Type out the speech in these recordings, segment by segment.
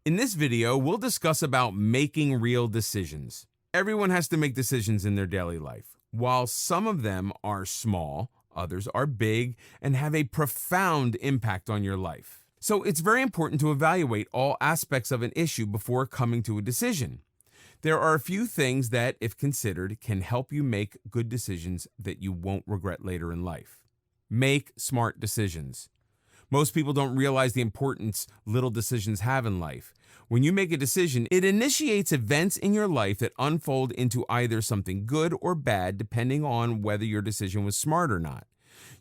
In this video, we'll discuss about making real decisions. Everyone has to make decisions in their daily life. While some of them are small, others are big and have a profound impact on your life. So it's very important to evaluate all aspects of an issue before coming to a decision. There are a few things that, if considered, can help you make good decisions that you won't regret later in life. Make smart decisions. Most people don't realize the importance little decisions have in life. When you make a decision, it initiates events in your life that unfold into either something good or bad, depending on whether your decision was smart or not.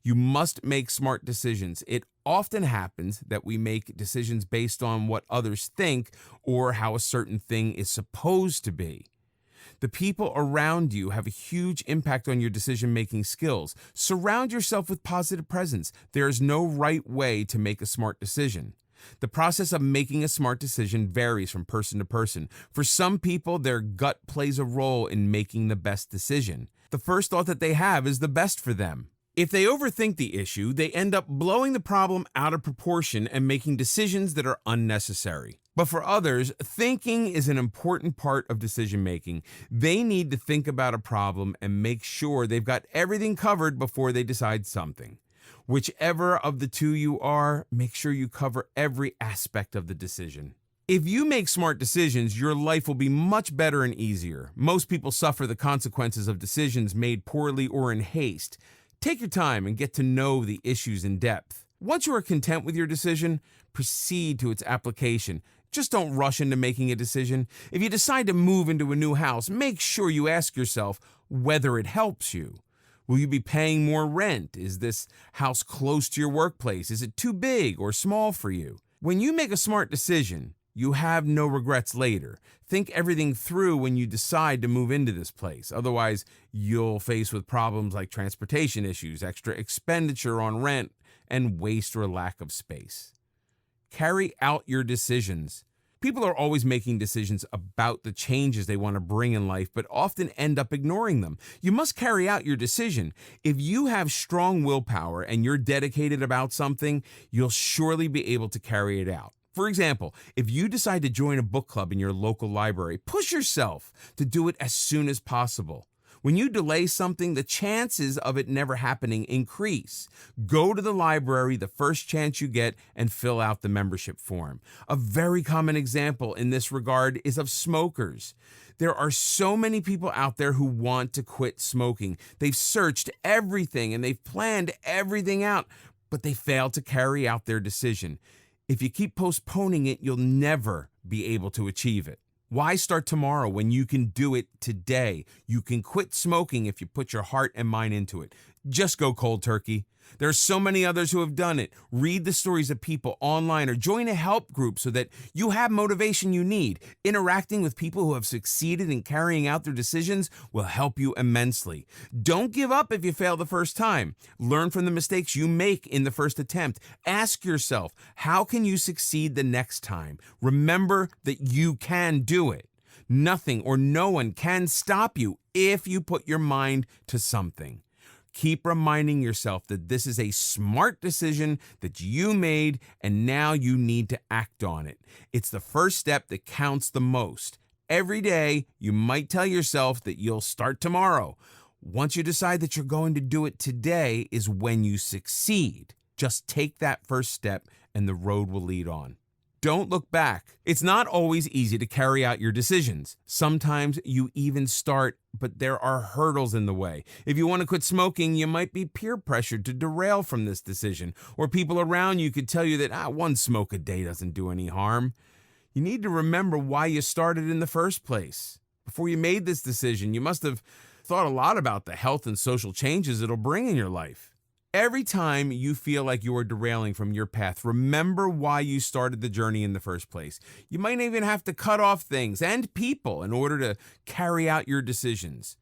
You must make smart decisions. It often happens that we make decisions based on what others think or how a certain thing is supposed to be. The people around you have a huge impact on your decision-making skills. Surround yourself with positive presence. There is no right way to make a smart decision. The process of making a smart decision varies from person to person. For some people, their gut plays a role in making the best decision. The first thought that they have is the best for them. If they overthink the issue, they end up blowing the problem out of proportion and making decisions that are unnecessary. But for others, thinking is an important part of decision-making. They need to think about a problem and make sure they've got everything covered before they decide something. Whichever of the two you are, make sure you cover every aspect of the decision. If you make smart decisions, your life will be much better and easier. Most people suffer the consequences of decisions made poorly or in haste. Take your time and get to know the issues in depth. Once you are content with your decision, proceed to its application. Just don't rush into making a decision. If you decide to move into a new house, make sure you ask yourself whether it helps you. Will you be paying more rent? Is this house close to your workplace? Is it too big or small for you? When you make a smart decision, you have no regrets later. Think everything through when you decide to move into this place. Otherwise, you'll face with problems like transportation issues, extra expenditure on rent, and waste or lack of space. Carry out your decisions. People are always making decisions about the changes they want to bring in life, but often end up ignoring them. You must carry out your decision. If you have strong willpower and you're dedicated about something, you'll surely be able to carry it out. For example, if you decide to join a book club in your local library, push yourself to do it as soon as possible. When you delay something, the chances of it never happening increase. Go to the library the first chance you get and fill out the membership form. A very common example in this regard is of smokers. There are so many people out there who want to quit smoking. They've searched everything and they've planned everything out, but they fail to carry out their decision. If you keep postponing it, you'll never be able to achieve it. Why start tomorrow when you can do it today? You can quit smoking if you put your heart and mind into it. Just go cold turkey. There are so many others who have done it. Read the stories of people online or join a help group so that you have motivation you need. Interacting with people who have succeeded in carrying out their decisions will help you immensely. Don't give up if you fail the first time. Learn from the mistakes you make in the first attempt. Ask yourself, how can you succeed the next time? Remember that you can do it. Nothing or no one can stop you if you put your mind to something. Keep reminding yourself that this is a smart decision that you made and now you need to act on it. It's the first step that counts the most. Every day, you might tell yourself that you'll start tomorrow. Once you decide that you're going to do it today is when you succeed. Just take that first step and the road will lead on. Don't look back. It's not always easy to carry out your decisions. Sometimes you even start, but there are hurdles in the way. If you want to quit smoking, you might be peer pressured to derail from this decision, or people around you could tell you that one smoke a day doesn't do any harm. You need to remember why you started in the first place. Before you made this decision, you must have thought a lot about the health and social changes it'll bring in your life. Every time you feel like you are derailing from your path, remember why you started the journey in the first place. You might even have to cut off things and people in order to carry out your decisions.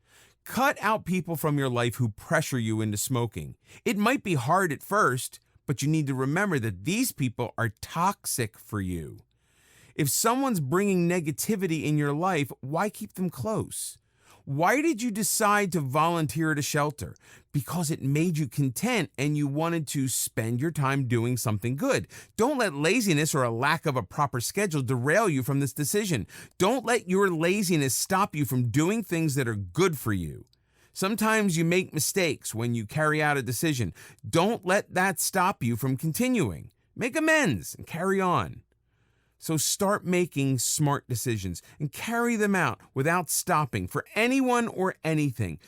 Cut out people from your life who pressure you into smoking. It might be hard at first, but you need to remember that these people are toxic for you. If someone's bringing negativity in your life, why keep them close? Why did you decide to volunteer at a shelter? Because it made you content and you wanted to spend your time doing something good. Don't let laziness or a lack of a proper schedule derail you from this decision. Don't let your laziness stop you from doing things that are good for you. Sometimes you make mistakes when you carry out a decision. Don't let that stop you from continuing. Make amends and carry on. So start making smart decisions and carry them out without stopping for anyone or anything.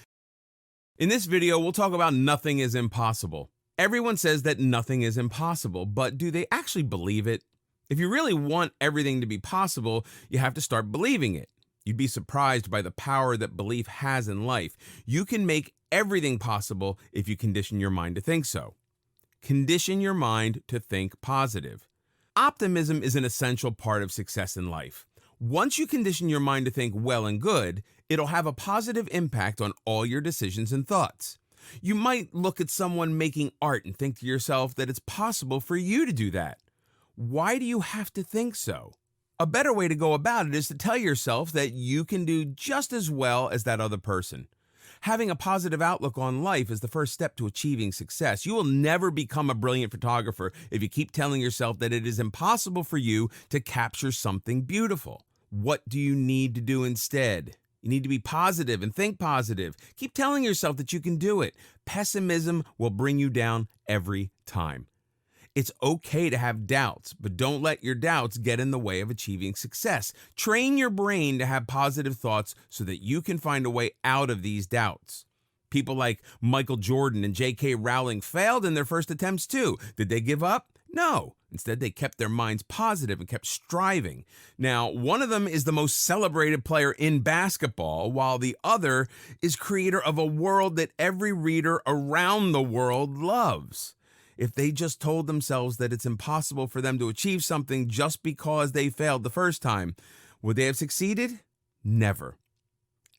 In this video, we'll talk about nothing is impossible. Everyone says that nothing is impossible, but do they actually believe it? If you really want everything to be possible, you have to start believing it. You'd be surprised by the power that belief has in life. You can make everything possible if you condition your mind to think so. Condition your mind to think positive. Optimism is an essential part of success in life. Once you condition your mind to think well and good, it'll have a positive impact on all your decisions and thoughts. You might look at someone making art and think to yourself that it's possible for you to do that. Why do you have to think so? A better way to go about it is to tell yourself that you can do just as well as that other person. Having a positive outlook on life is the first step to achieving success. You will never become a brilliant photographer if you keep telling yourself that it is impossible for you to capture something beautiful. What do you need to do instead? You need to be positive and think positive. Keep telling yourself that you can do it. Pessimism will bring you down every time. It's okay to have doubts, but don't let your doubts get in the way of achieving success. Train your brain to have positive thoughts so that you can find a way out of these doubts. People like Michael Jordan and J.K. Rowling failed in their first attempts too. Did they give up? No. Instead, they kept their minds positive and kept striving. Now, one of them is the most celebrated player in basketball, while the other is creator of a world that every reader around the world loves. If they just told themselves that it's impossible for them to achieve something just because they failed the first time, would they have succeeded? Never.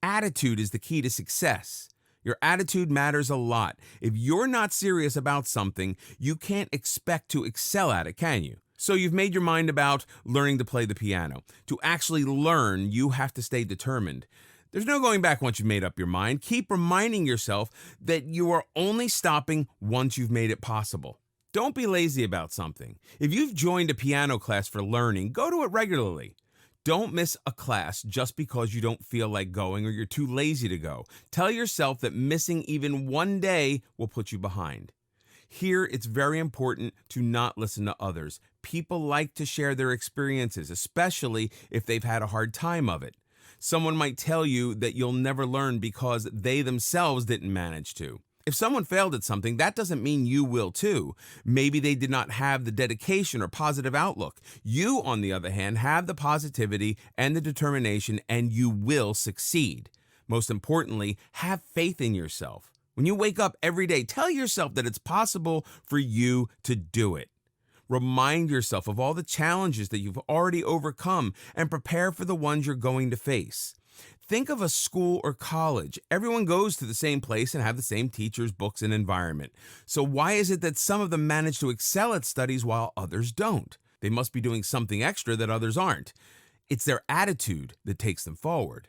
Attitude is the key to success. Your attitude matters a lot. If you're not serious about something, you can't expect to excel at it, can you? So you've made your mind about learning to play the piano. To actually learn, you have to stay determined. There's no going back once you've made up your mind. Keep reminding yourself that you are only stopping once you've made it possible. Don't be lazy about something. If you've joined a piano class for learning, go to it regularly. Don't miss a class just because you don't feel like going or you're too lazy to go. Tell yourself that missing even one day will put you behind. Here, it's very important to not listen to others. People like to share their experiences, especially if they've had a hard time of it. Someone might tell you that you'll never learn because they themselves didn't manage to. If someone failed at something, that doesn't mean you will too. Maybe they did not have the dedication or positive outlook. You, on the other hand, have the positivity and the determination, and you will succeed. Most importantly, have faith in yourself. When you wake up every day, tell yourself that it's possible for you to do it. Remind yourself of all the challenges that you've already overcome and prepare for the ones you're going to face. Think of a school or college. Everyone goes to the same place and have the same teachers, books, and environment. So why is it that some of them manage to excel at studies while others don't? They must be doing something extra that others aren't. It's their attitude that takes them forward.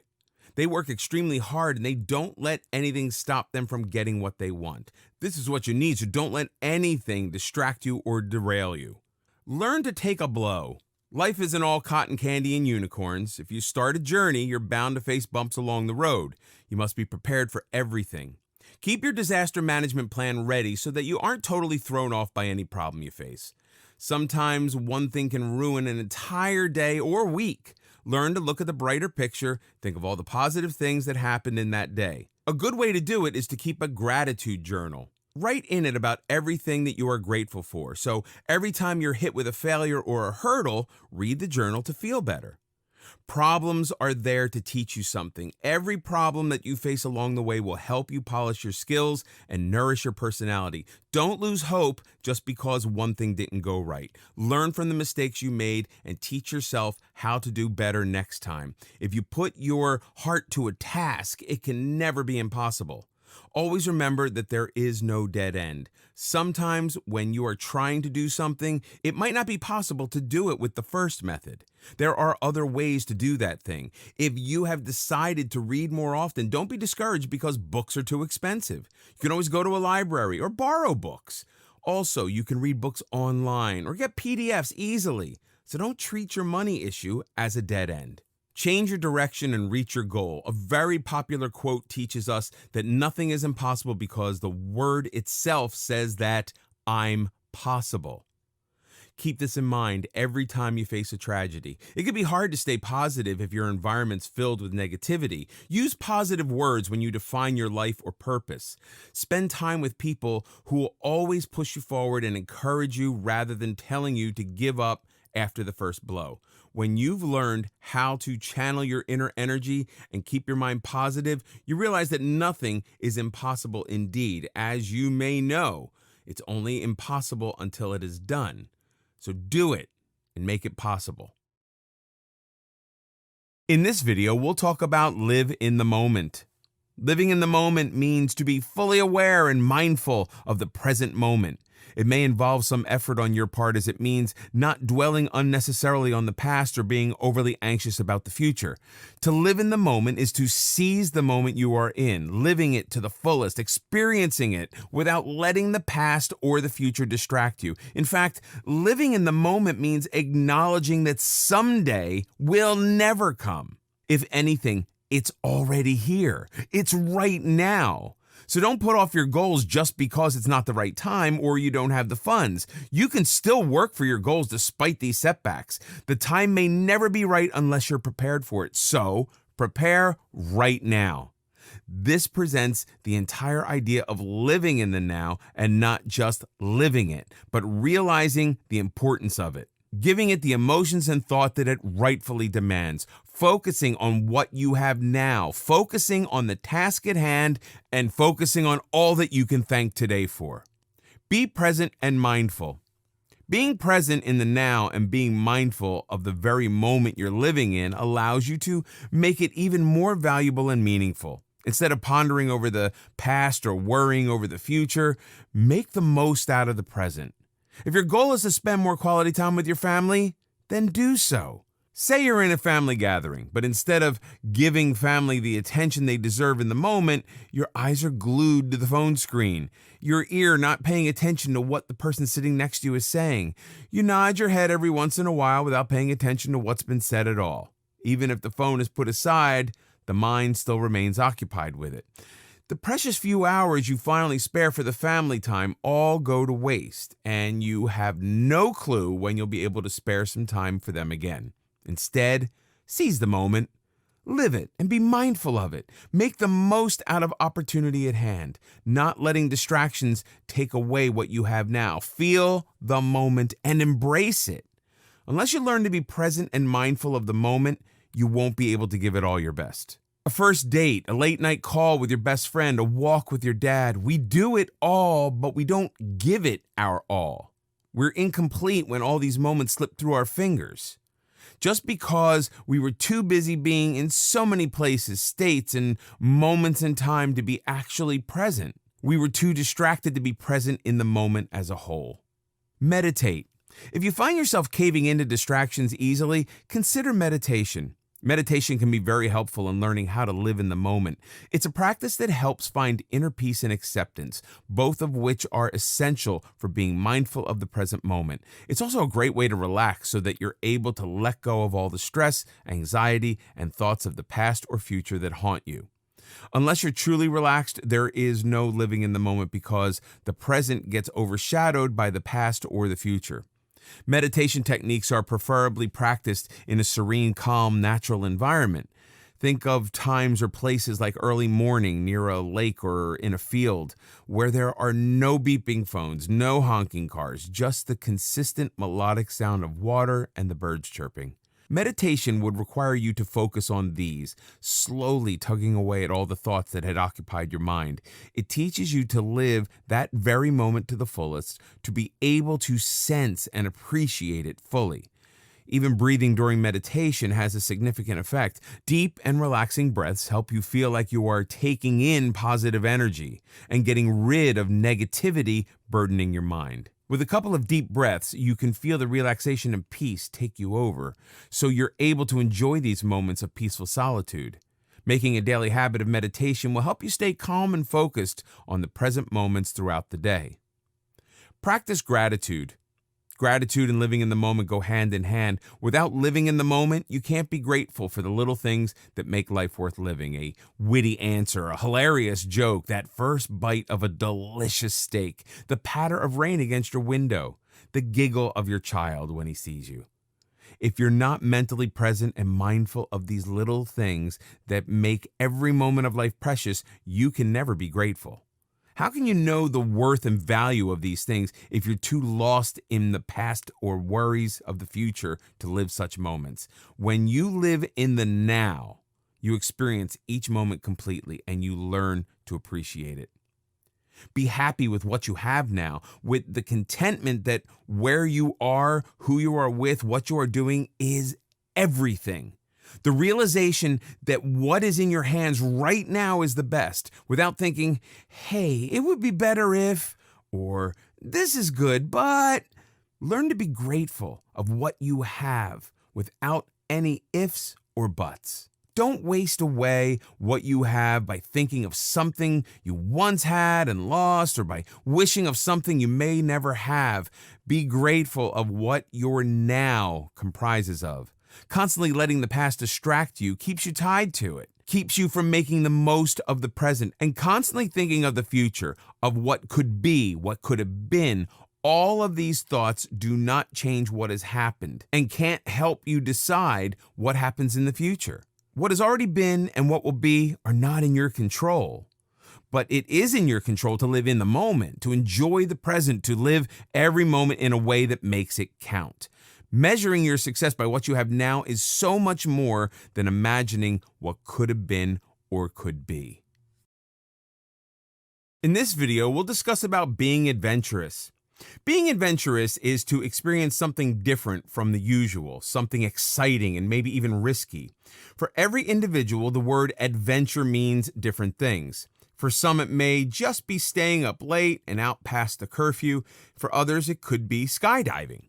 They work extremely hard and they don't let anything stop them from getting what they want. This is what you need, so don't let anything distract you or derail you. Learn to take a blow. Life isn't all cotton candy and unicorns. If you start a journey, you're bound to face bumps along the road. You must be prepared for everything. Keep your disaster management plan ready so that you aren't totally thrown off by any problem you face. Sometimes one thing can ruin an entire day or week. Learn to look at the brighter picture, think of all the positive things that happened in that day. A good way to do it is to keep a gratitude journal. Write in it about everything that you are grateful for. So every time you're hit with a failure or a hurdle, read the journal to feel better. Problems are there to teach you something. Every problem that you face along the way will help you polish your skills and nourish your personality. Don't lose hope just because one thing didn't go right. Learn from the mistakes you made and teach yourself how to do better next time. If you put your heart to a task, it can never be impossible. Always remember that there is no dead end. Sometimes when you are trying to do something, it might not be possible to do it with the first method. There are other ways to do that thing. If you have decided to read more often, don't be discouraged because books are too expensive. You can always go to a library or borrow books. Also, you can read books online or get PDFs easily. So don't treat your money issue as a dead end. Change your direction and reach your goal. A very popular quote teaches us that nothing is impossible because the word itself says that I'm possible. Keep this in mind every time you face a tragedy. It can be hard to stay positive if your environment's filled with negativity. Use positive words when you define your life or purpose. Spend time with people who will always push you forward and encourage you rather than telling you to give up after the first blow. When you've learned how to channel your inner energy and keep your mind positive, you realize that nothing is impossible indeed. As you may know, it's only impossible until it is done. So do it and make it possible. In this video, we'll talk about live in the moment. Living in the moment means to be fully aware and mindful of the present moment. It may involve some effort on your part as it means not dwelling unnecessarily on the past or being overly anxious about the future. To live in the moment is to seize the moment you are in, living it to the fullest, experiencing it without letting the past or the future distract you. In fact, living in the moment means acknowledging that someday will never come. If anything, it's already here. It's right now. So don't put off your goals just because it's not the right time or you don't have the funds. You can still work for your goals despite these setbacks. The time may never be right unless you're prepared for it. So prepare right now. This presents the entire idea of living in the now and not just living it, but realizing the importance of it. Giving it the emotions and thought that it rightfully demands, focusing on what you have now, focusing on the task at hand, and focusing on all that you can thank today for. Be present and mindful. Being present in the now and being mindful of the very moment you're living in allows you to make it even more valuable and meaningful. Instead of pondering over the past or worrying over the future, make the most out of the present. If your goal is to spend more quality time with your family, then do so. Say you're in a family gathering, but instead of giving family the attention they deserve in the moment, your eyes are glued to the phone screen, your ear not paying attention to what the person sitting next to you is saying. You nod your head every once in a while without paying attention to what's been said at all. Even if the phone is put aside, the mind still remains occupied with it. The precious few hours you finally spare for the family time all go to waste, and you have no clue when you'll be able to spare some time for them again. Instead, seize the moment, live it, and be mindful of it. Make the most out of opportunity at hand, not letting distractions take away what you have now. Feel the moment and embrace it. Unless you learn to be present and mindful of the moment, you won't be able to give it all your best. A first date, a late night call with your best friend, a walk with your dad. We do it all, but we don't give it our all. We're incomplete when all these moments slip through our fingers. Just because we were too busy being in so many places, states, and moments in time to be actually present. We were too distracted to be present in the moment as a whole. Meditate. If you find yourself caving into distractions easily, consider meditation. Meditation can be very helpful in learning how to live in the moment. It's a practice that helps find inner peace and acceptance, both of which are essential for being mindful of the present moment. It's also a great way to relax so that you're able to let go of all the stress, anxiety, and thoughts of the past or future that haunt you. Unless you're truly relaxed, there is no living in the moment because the present gets overshadowed by the past or the future. Meditation techniques are preferably practiced in a serene, calm, natural environment. Think of times or places like early morning near a lake or in a field where there are no beeping phones, no honking cars, just the consistent melodic sound of water and the birds chirping. Meditation would require you to focus on these, slowly tugging away at all the thoughts that had occupied your mind. It teaches you to live that very moment to the fullest, to be able to sense and appreciate it fully. Even breathing during meditation has a significant effect. Deep and relaxing breaths help you feel like you are taking in positive energy and getting rid of negativity burdening your mind. With a couple of deep breaths, you can feel the relaxation and peace take you over, so you're able to enjoy these moments of peaceful solitude. Making a daily habit of meditation will help you stay calm and focused on the present moments throughout the day. Practice gratitude. Gratitude and living in the moment go hand in hand. Without living in the moment, you can't be grateful for the little things that make life worth living. A witty answer, a hilarious joke, that first bite of a delicious steak, the patter of rain against your window, the giggle of your child when he sees you. If you're not mentally present and mindful of these little things that make every moment of life precious, you can never be grateful. How can you know the worth and value of these things if you're too lost in the past or worries of the future to live such moments? When you live in the now, you experience each moment completely and you learn to appreciate it. Be happy with what you have now, with the contentment that where you are, who you are with, what you are doing is everything. The realization that what is in your hands right now is the best, without thinking, hey, it would be better if, or this is good, but learn to be grateful of what you have without any ifs or buts. Don't waste away what you have by thinking of something you once had and lost, or by wishing of something you may never have. Be grateful of what your now comprises of. Constantly letting the past distract you keeps you tied to it, keeps you from making the most of the present, and constantly thinking of the future, of what could be, what could have been. All of these thoughts do not change what has happened and can't help you decide what happens in the future. What has already been and what will be are not in your control. But it is in your control to live in the moment, to enjoy the present, to live every moment in a way that makes it count. Measuring your success by what you have now is so much more than imagining what could have been or could be. In this video, we'll discuss about being adventurous. Being adventurous is to experience something different from the usual, something exciting and maybe even risky. For every individual, the word adventure means different things. For some, it may just be staying up late and out past the curfew. For others, it could be skydiving.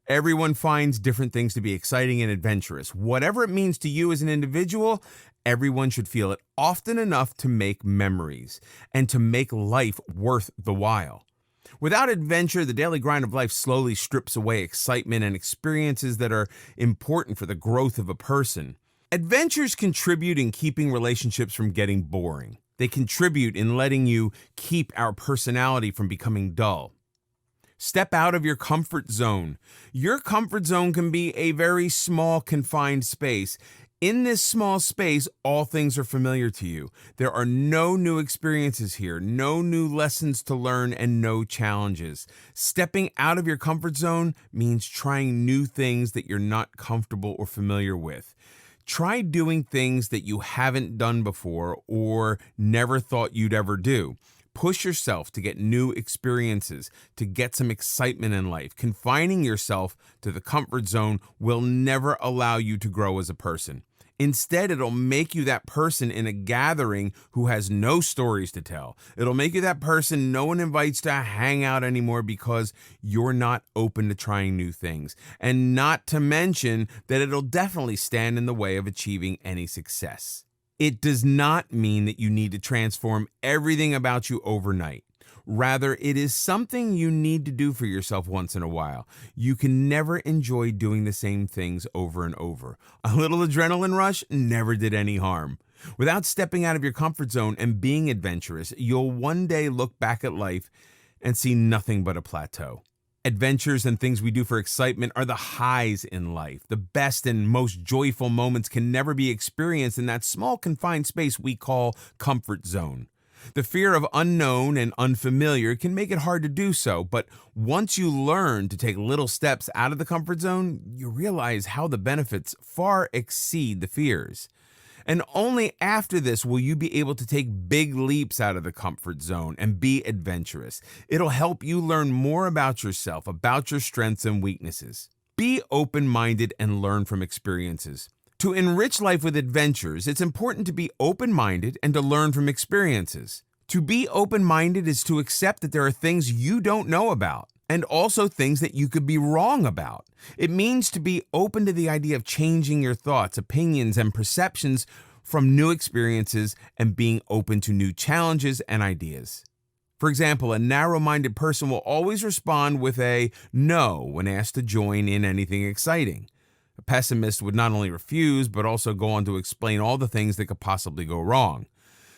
Everyone finds different things to be exciting and adventurous. Whatever it means to you as an individual, everyone should feel it often enough to make memories and to make life worth the while. Without adventure, the daily grind of life slowly strips away excitement and experiences that are important for the growth of a person. Adventures contribute in keeping relationships from getting boring. They contribute in letting you keep our personality from becoming dull. Step out of your comfort zone. Your comfort zone can be a very small, confined space. In this small space, all things are familiar to you. There are no new experiences here, no new lessons to learn, and no challenges. Stepping out of your comfort zone means trying new things that you're not comfortable or familiar with. Try doing things that you haven't done before or never thought you'd ever do. Push yourself to get new experiences, to get some excitement in life. Confining yourself to the comfort zone will never allow you to grow as a person. Instead, it'll make you that person in a gathering who has no stories to tell. It'll make you that person no one invites to hang out anymore because you're not open to trying new things. And not to mention that it'll definitely stand in the way of achieving any success. It does not mean that you need to transform everything about you overnight. Rather, it is something you need to do for yourself once in a while. You can never enjoy doing the same things over and over. A little adrenaline rush never did any harm. Without stepping out of your comfort zone and being adventurous, you'll one day look back at life and see nothing but a plateau. Adventures and things we do for excitement are the highs in life. The best and most joyful moments can never be experienced in that small confined space we call comfort zone. The fear of unknown and unfamiliar can make it hard to do so, but once you learn to take little steps out of the comfort zone, you realize how the benefits far exceed the fears. And only after this will you be able to take big leaps out of the comfort zone and be adventurous. It'll help you learn more about yourself, about your strengths and weaknesses. Be open-minded and learn from experiences. To enrich life with adventures, it's important to be open-minded and to learn from experiences. To be open-minded is to accept that there are things you don't know about, and also things that you could be wrong about. It means to be open to the idea of changing your thoughts, opinions, and perceptions from new experiences and being open to new challenges and ideas. For example, a narrow-minded person will always respond with a no when asked to join in anything exciting. A pessimist would not only refuse, but also go on to explain all the things that could possibly go wrong.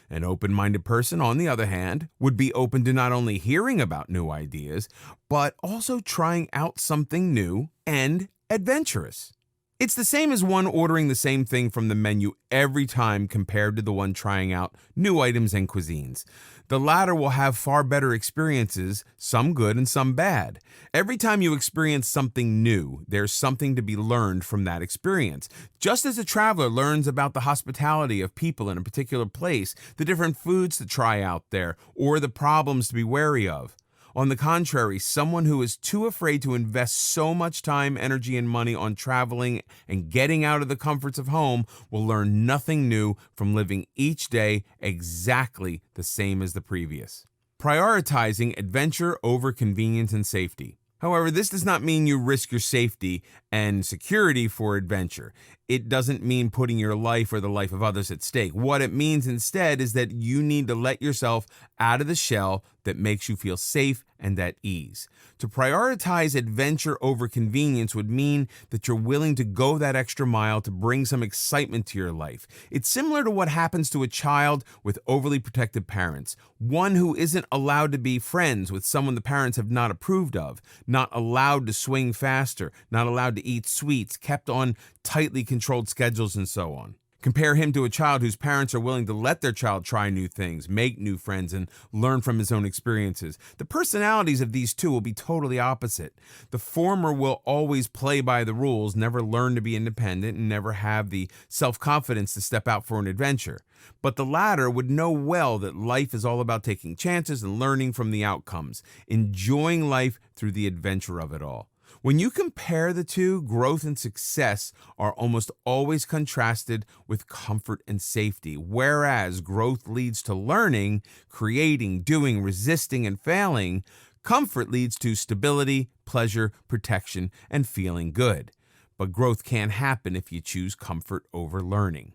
An open-minded person, on the other hand, would be open to not only hearing about new ideas, but also trying out something new and adventurous. It's the same as one ordering the same thing from the menu every time compared to the one trying out new items and cuisines. The latter will have far better experiences, some good and some bad. Every time you experience something new, there's something to be learned from that experience. Just as a traveler learns about the hospitality of people in a particular place, the different foods to try out there, or the problems to be wary of. On the contrary, someone who is too afraid to invest so much time, energy, and money on traveling and getting out of the comforts of home will learn nothing new from living each day exactly the same as the previous. Prioritizing adventure over convenience and safety. However, this does not mean you risk your safety and security for adventure. It doesn't mean putting your life or the life of others at stake. What it means instead is that you need to let yourself out of the shell that makes you feel safe and at ease. To prioritize adventure over convenience would mean that you're willing to go that extra mile to bring some excitement to your life. It's similar to what happens to a child with overly protective parents, one who isn't allowed to be friends with someone the parents have not approved of, not allowed to swing faster, not allowed to eat sweets, kept on tightly controlled schedules, and so on. Compare him to a child whose parents are willing to let their child try new things, make new friends, and learn from his own experiences. The personalities of these two will be totally opposite. The former will always play by the rules, never learn to be independent, and never have the self-confidence to step out for an adventure. But the latter would know well that life is all about taking chances and learning from the outcomes, enjoying life through the adventure of it all. When you compare the two, growth and success are almost always contrasted with comfort and safety, whereas growth leads to learning, creating, doing, resisting, and failing. Comfort leads to stability, pleasure, protection, and feeling good. But growth can't happen if you choose comfort over learning.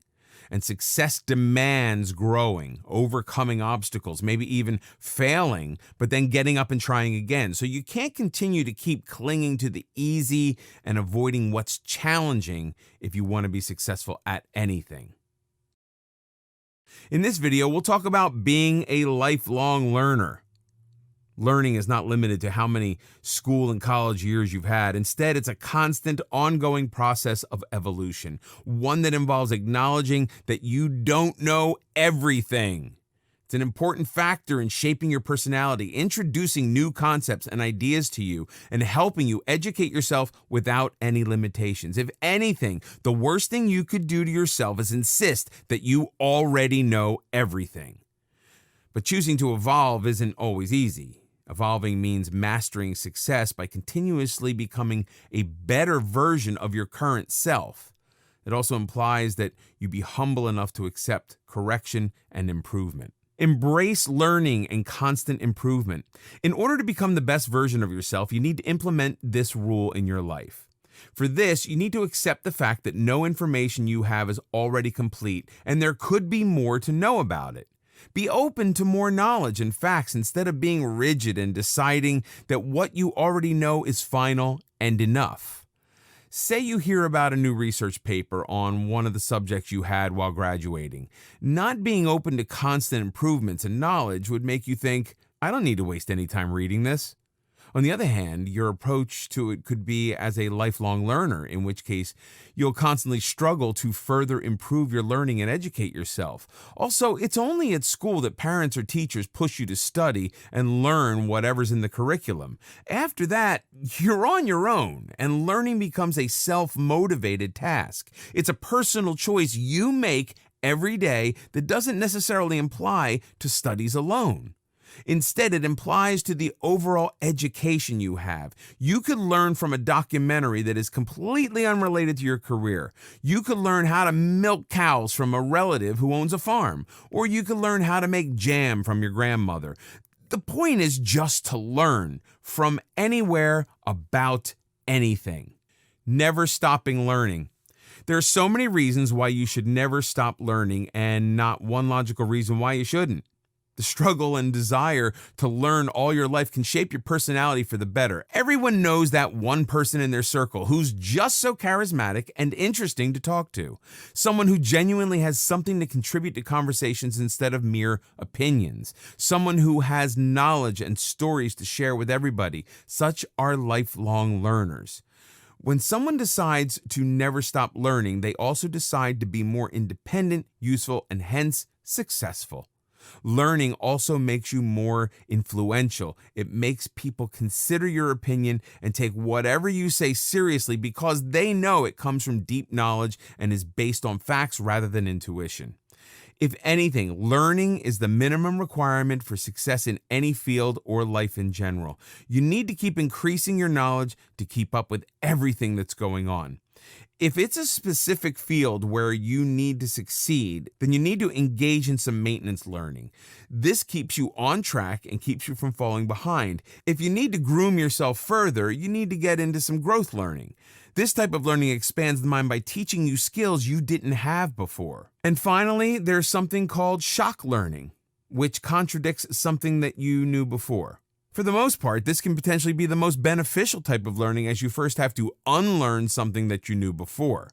And success demands growing, overcoming obstacles, maybe even failing, but then getting up and trying again. So you can't continue to keep clinging to the easy and avoiding what's challenging if you want to be successful at anything. In this video, we'll talk about being a lifelong learner. Learning is not limited to how many school and college years you've had. Instead, it's a constant, ongoing process of evolution, one that involves acknowledging that you don't know everything. It's an important factor in shaping your personality, introducing new concepts and ideas to you, and helping you educate yourself without any limitations. If anything, the worst thing you could do to yourself is insist that you already know everything. But choosing to evolve isn't always easy. Evolving means mastering success by continuously becoming a better version of your current self. It also implies that you be humble enough to accept correction and improvement. Embrace learning and constant improvement. In order to become the best version of yourself, you need to implement this rule in your life. For this, you need to accept the fact that no information you have is already complete, and there could be more to know about it. Be open to more knowledge and facts instead of being rigid and deciding that what you already know is final and enough. Say you hear about a new research paper on one of the subjects you had while graduating. Not being open to constant improvements and knowledge would make you think, I don't need to waste any time reading this. On the other hand, your approach to it could be as a lifelong learner, in which case you'll constantly struggle to further improve your learning and educate yourself. Also, it's only at school that parents or teachers push you to study and learn whatever's in the curriculum. After that, you're on your own, and learning becomes a self-motivated task. It's a personal choice you make every day that doesn't necessarily imply to studies alone. Instead, it implies to the overall education you have. You could learn from a documentary that is completely unrelated to your career. You could learn how to milk cows from a relative who owns a farm, or you could learn how to make jam from your grandmother. The point is just to learn from anywhere about anything. Never stopping learning. There are so many reasons why you should never stop learning, and not one logical reason why you shouldn't. The struggle and desire to learn all your life can shape your personality for the better. Everyone knows that one person in their circle who's just so charismatic and interesting to talk to. Someone who genuinely has something to contribute to conversations instead of mere opinions. Someone who has knowledge and stories to share with everybody. Such are lifelong learners. When someone decides to never stop learning, they also decide to be more independent, useful, and hence successful. Learning also makes you more influential. It makes people consider your opinion and take whatever you say seriously because they know it comes from deep knowledge and is based on facts rather than intuition. If anything, learning is the minimum requirement for success in any field or life in general. You need to keep increasing your knowledge to keep up with everything that's going on. If it's a specific field where you need to succeed, then you need to engage in some maintenance learning. This keeps you on track and keeps you from falling behind. If you need to groom yourself further, you need to get into some growth learning. This type of learning expands the mind by teaching you skills you didn't have before. And finally, there's something called shock learning, which contradicts something that you knew before. For the most part, this can potentially be the most beneficial type of learning, as you first have to unlearn something that you knew before.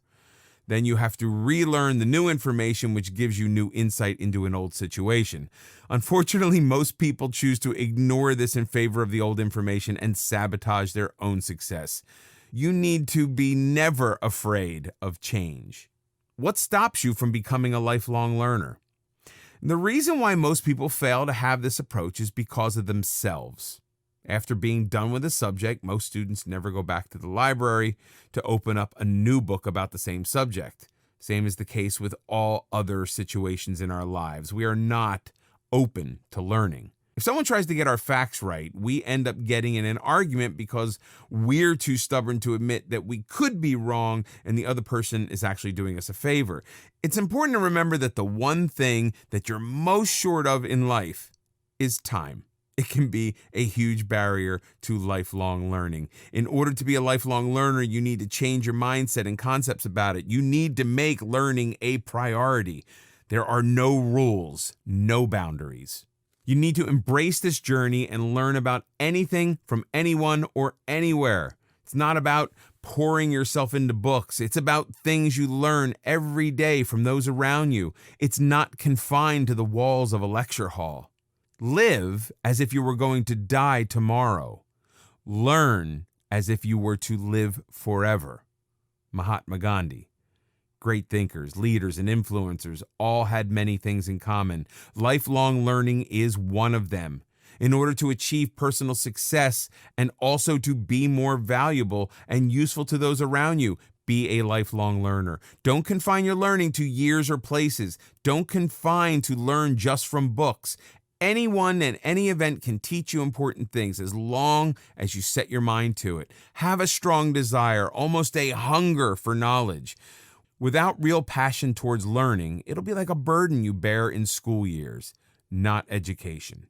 Then you have to relearn the new information, which gives you new insight into an old situation. Unfortunately, most people choose to ignore this in favor of the old information and sabotage their own success. You need to be never afraid of change. What stops you from becoming a lifelong learner? The reason why most people fail to have this approach is because of themselves. After being done with a subject, most students never go back to the library to open up a new book about the same subject. Same is the case with all other situations in our lives. We are not open to learning. If someone tries to get our facts right, we end up getting in an argument because we're too stubborn to admit that we could be wrong and the other person is actually doing us a favor. It's important to remember that the one thing that you're most short of in life is time. It can be a huge barrier to lifelong learning. In order to be a lifelong learner, you need to change your mindset and concepts about it. You need to make learning a priority. There are no rules, no boundaries. You need to embrace this journey and learn about anything from anyone or anywhere. It's not about pouring yourself into books. It's about things you learn every day from those around you. It's not confined to the walls of a lecture hall. Live as if you were going to die tomorrow. Learn as if you were to live forever. Mahatma Gandhi. Great thinkers, leaders, and influencers all had many things in common. Lifelong learning is one of them. In order to achieve personal success and also to be more valuable and useful to those around you, be a lifelong learner. Don't confine your learning to years or places. Don't confine to learn just from books. Anyone and any event can teach you important things as long as you set your mind to it. Have a strong desire, almost a hunger for knowledge. Without real passion towards learning, it'll be like a burden you bear in school years, not education.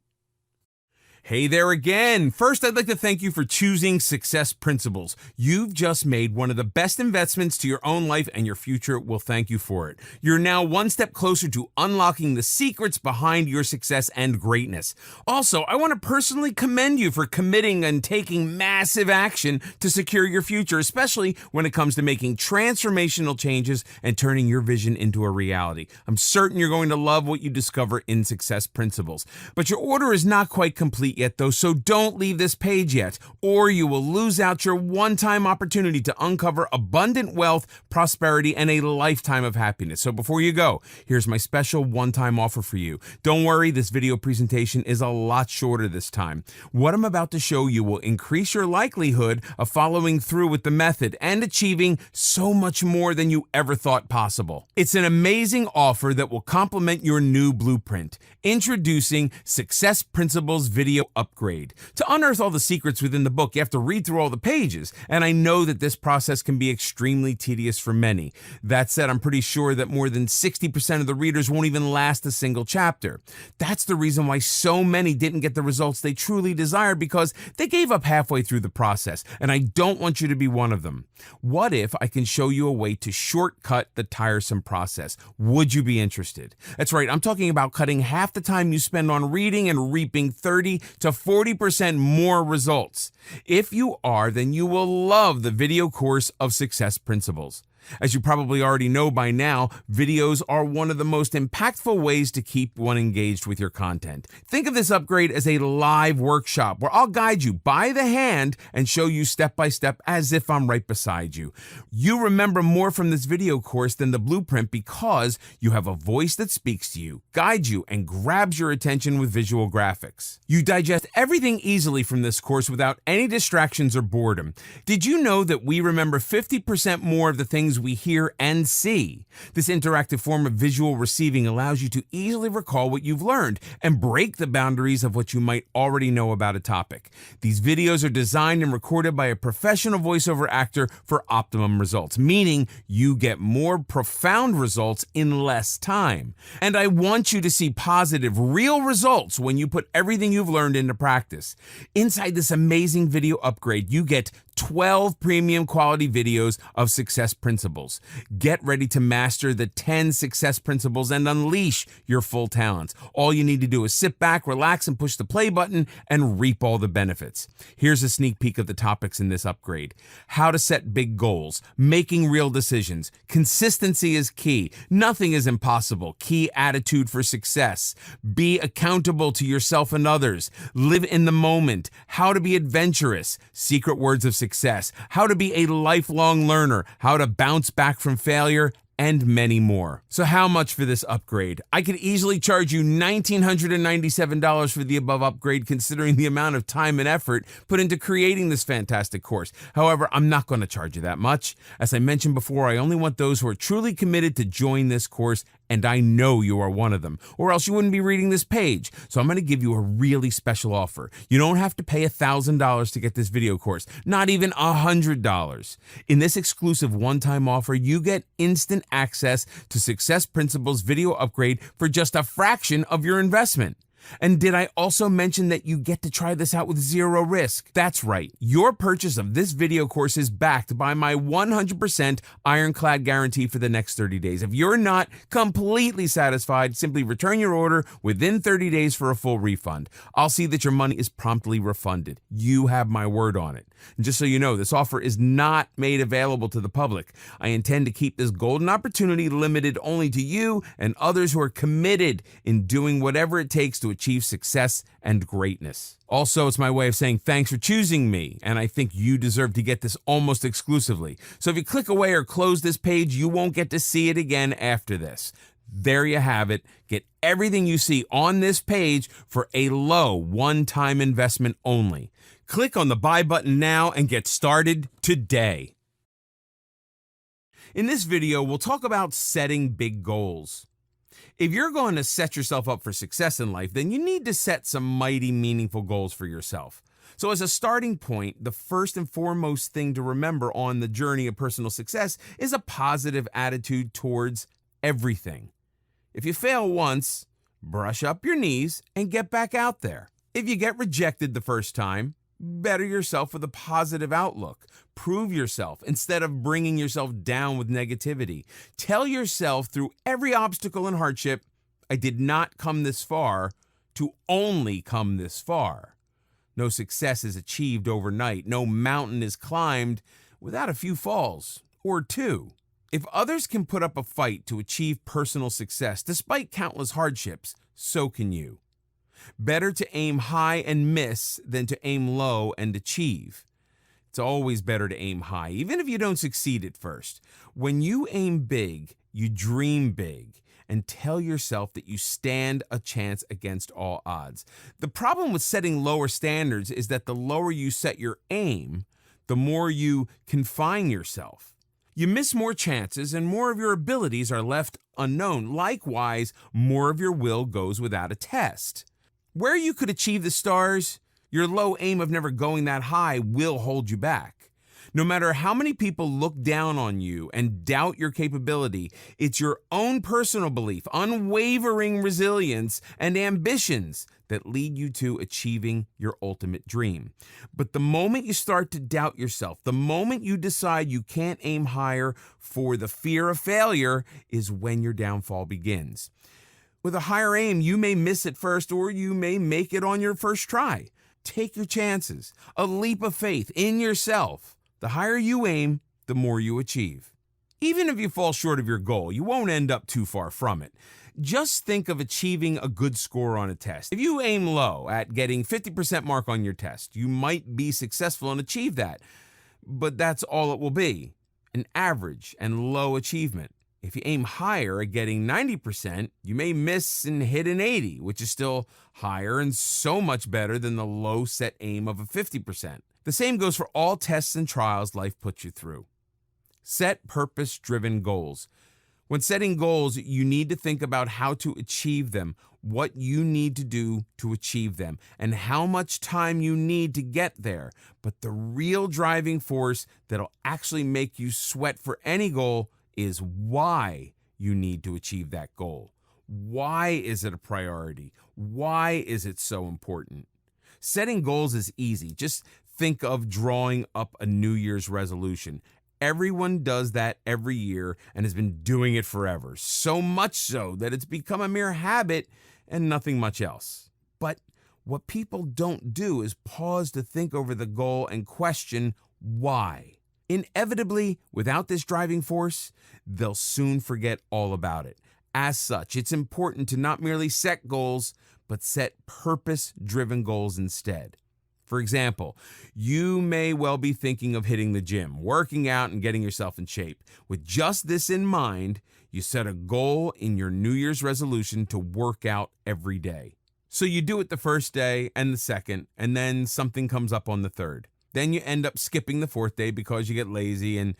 Hey there again. First, I'd like to thank you for choosing Success Principles. You've just made one of the best investments to your own life, and your future will thank you for it. You're now one step closer to unlocking the secrets behind your success and greatness. Also, I want to personally commend you for committing and taking massive action to secure your future, especially when it comes to making transformational changes and turning your vision into a reality. I'm certain you're going to love what you discover in Success Principles. But your order is not quite complete website yet though, so don't leave this page yet, or you will lose out your one-time opportunity to uncover abundant wealth, prosperity, and a lifetime of happiness. So before you go, here's my special one-time offer for you. Don't worry, this video presentation is a lot shorter this time. What I'm about to show you will increase your likelihood of following through with the method and achieving so much more than you ever thought possible. It's an amazing offer that will complement your new blueprint. Introducing Success Principles Video Upgrade. To unearth all the secrets within the book, you have to read through all the pages, and I know that this process can be extremely tedious for many. That said, I'm pretty sure that more than 60% of the readers won't even last a single chapter. That's the reason why so many didn't get the results they truly desired, because they gave up halfway through the process, and I don't want you to be one of them. What if I can show you a way to shortcut the tiresome process? Would you be interested? That's right, I'm talking about cutting half the time you spend on reading and reaping 30 to 40% more results. If you are, then you will love the video course of Success Principles. As you probably already know by now, videos are one of the most impactful ways to keep one engaged with your content. Think of this upgrade as a live workshop where I'll guide you by the hand and show you step by step as if I'm right beside you. You remember more from this video course than the blueprint because you have a voice that speaks to you, guides you, and grabs your attention with visual graphics. You digest everything easily from this course without any distractions or boredom. Did you know that we remember 50% more of the things we hear and see? This interactive form of visual receiving allows you to easily recall what you've learned and break the boundaries of what you might already know about a topic. These videos are designed and recorded by a professional voiceover actor for optimum results, meaning you get more profound results in less time. And I want you to see positive, real results when you put everything you've learned into practice. Inside this amazing video upgrade, you get 12 premium quality videos of success principles. Get ready to master the 10 success principles and unleash your full talents. All you need to do is sit back, relax, and push the play button and reap all the benefits. Here's a sneak peek of the topics in this upgrade. How to set big goals, making real decisions, consistency is key, nothing is impossible, key attitude for success, be accountable to yourself and others, live in the moment, how to be adventurous, secret words of success, how to be a lifelong learner, how to bounce back from failure, and many more. So how much for this upgrade? I could easily charge you $1,997 for the above upgrade, considering the amount of time and effort put into creating this fantastic course. However, I'm not going to charge you that much. As I mentioned before, I only want those who are truly committed to join this course, and I know you are one of them, or else you wouldn't be reading this page. So I'm going to give you a really special offer. You don't have to pay $1,000 to get this video course, not even $100. In this exclusive one-time offer, you get instant access to Success Principles video upgrade for just a fraction of your investment. And did I also mention that you get to try this out with zero risk? That's right. Your purchase of this video course is backed by my 100% ironclad guarantee for the next 30 days. If you're not completely satisfied, simply return your order within 30 days for a full refund. I'll see that your money is promptly refunded. You have my word on it. And just so you know, this offer is not made available to the public. I intend to keep this golden opportunity limited only to you and others who are committed in doing whatever it takes to achieve success and greatness. Also, it's my way of saying thanks for choosing me, and I think you deserve to get this almost exclusively. So if you click away or close this page, you won't get to see it again after this. There you have it. Get everything you see on this page for a low one-time investment only. Click on the buy button now and get started today. In this video, we'll talk about setting big goals. If you're going to set yourself up for success in life, then you need to set some mighty meaningful goals for yourself. So as a starting point, the first and foremost thing to remember on the journey of personal success is a positive attitude towards everything. If you fail once, brush up your knees and get back out there. If you get rejected the first time, better yourself with a positive outlook. Prove yourself instead of bringing yourself down with negativity. Tell yourself through every obstacle and hardship, I did not come this far to only come this far. No success is achieved overnight. No mountain is climbed without a few falls or two. If others can put up a fight to achieve personal success despite countless hardships, so can you. Better to aim high and miss than to aim low and achieve. It's always better to aim high, even if you don't succeed at first. When you aim big, you dream big and tell yourself that you stand a chance against all odds. The problem with setting lower standards is that the lower you set your aim, the more you confine yourself. You miss more chances and more of your abilities are left unknown. Likewise, more of your will goes without a test. Where you could achieve the stars, your low aim of never going that high will hold you back. No matter how many people look down on you and doubt your capability, it's your own personal belief, unwavering resilience, and ambitions that lead you to achieving your ultimate dream. But the moment you start to doubt yourself, the moment you decide you can't aim higher for the fear of failure, is when your downfall begins. With a higher aim, you may miss it first, or you may make it on your first try. Take your chances, a leap of faith in yourself. The higher you aim, the more you achieve. Even if you fall short of your goal, you won't end up too far from it. Just think of achieving a good score on a test. If you aim low at getting 50% mark on your test, you might be successful and achieve that. But that's all it will be, an average and low achievement. If you aim higher at getting 90%, you may miss and hit an 80, which is still higher and so much better than the low set aim of a 50%. The same goes for all tests and trials life puts you through. Set purpose-driven goals. When setting goals, you need to think about how to achieve them, what you need to do to achieve them, and how much time you need to get there. But the real driving force that'll actually make you sweat for any goal is why you need to achieve that goal. Why is it a priority? Why is it so important? Setting goals is easy. Just think of drawing up a New Year's resolution. Everyone does that every year and has been doing it forever, so much so that it's become a mere habit and nothing much else. But what people don't do is pause to think over the goal and question why. Inevitably, without this driving force, they'll soon forget all about it. As such, it's important to not merely set goals, but set purpose-driven goals instead. For example, you may well be thinking of hitting the gym, working out, and getting yourself in shape. With just this in mind, you set a goal in your New Year's resolution to work out every day. So you do it the first day and the second, and then something comes up on the third. Then you end up skipping the fourth day because you get lazy, and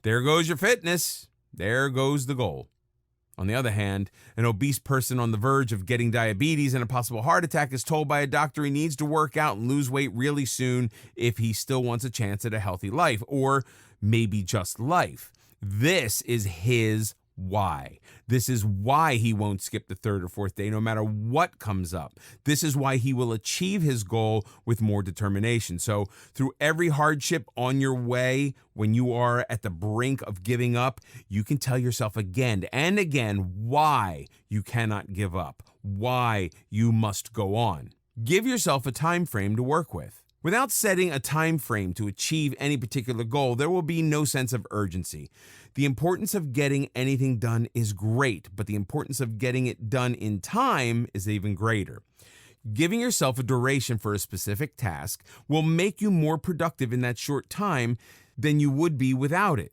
there goes your fitness. There goes the goal. On the other hand, an obese person on the verge of getting diabetes and a possible heart attack is told by a doctor he needs to work out and lose weight really soon if he still wants a chance at a healthy life, or maybe just life. This is his why. This is why he won't skip the third or fourth day no matter what comes up. This is why he will achieve his goal with more determination. So through every hardship on your way, when you are at the brink of giving up, you can tell yourself again and again why you cannot give up, why you must go on. Give yourself a time frame to work with. Without setting a time frame to achieve any particular goal, there will be no sense of urgency. The importance of getting anything done is great, but the importance of getting it done in time is even greater. Giving yourself a duration for a specific task will make you more productive in that short time than you would be without it.